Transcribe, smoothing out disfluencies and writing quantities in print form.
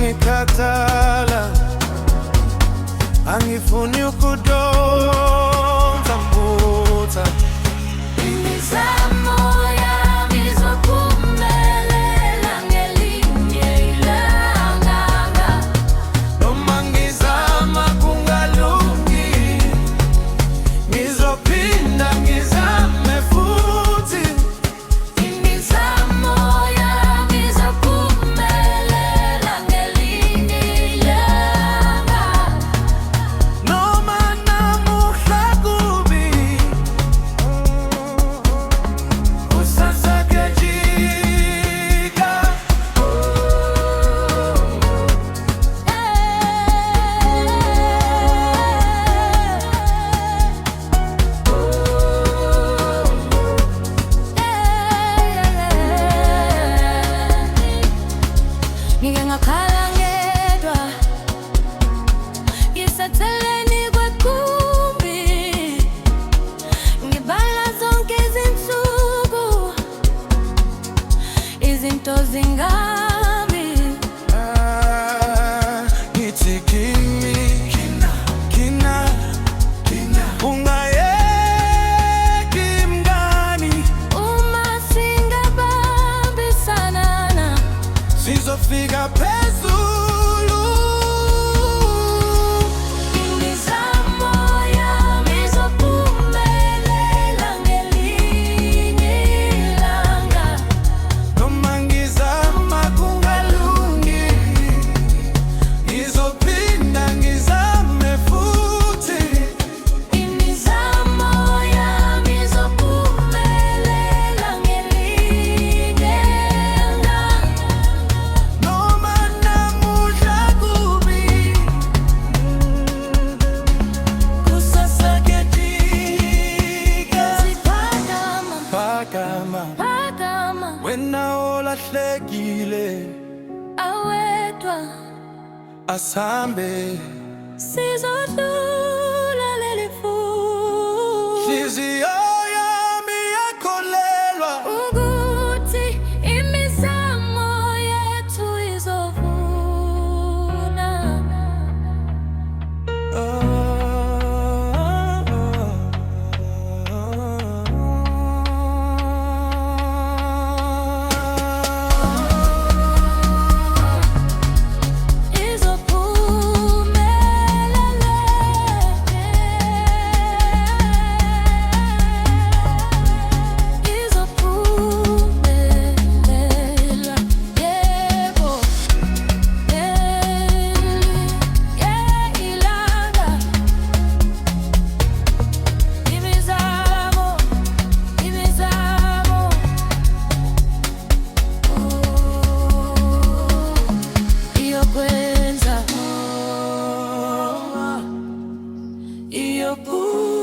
ngikhathala, angifuni ukudonsa mphutha. Imizamo yami izophumelela ngelinye ilanga. Noma ngizama kungalungi, ngizophinda ngizame futhi. Imizamo yami izophumelela ngelinye ilanga. Noma namuhla kubi, kusasa kuyajika. Ngike ngakhala ngedwa ngisetheleni kwekhumbi, ngibala zonke izinsuku, izinto zingabi. Ngithi kimi, kina, ungayeki mngani, Uma singabambisana sizofika phezulu. imizamo yami izophumelela ngelinye ilanga. Noma ngizama kungalungi, ngizophinda ngizame futhi. Imizamo yami izophumelela ngelinye ilanga. Noma namuhla kubi, kusasa kuyajika. Phakama, Phakama wena olahlekile, awedwa asambe. sizodlula leli futhi. Hliziyo yami yakholelwa Ukuthi imizamo yethu izovuna. Izophumelela, yebo, ilanga. Imizamo iyokwenza, iyophumelela.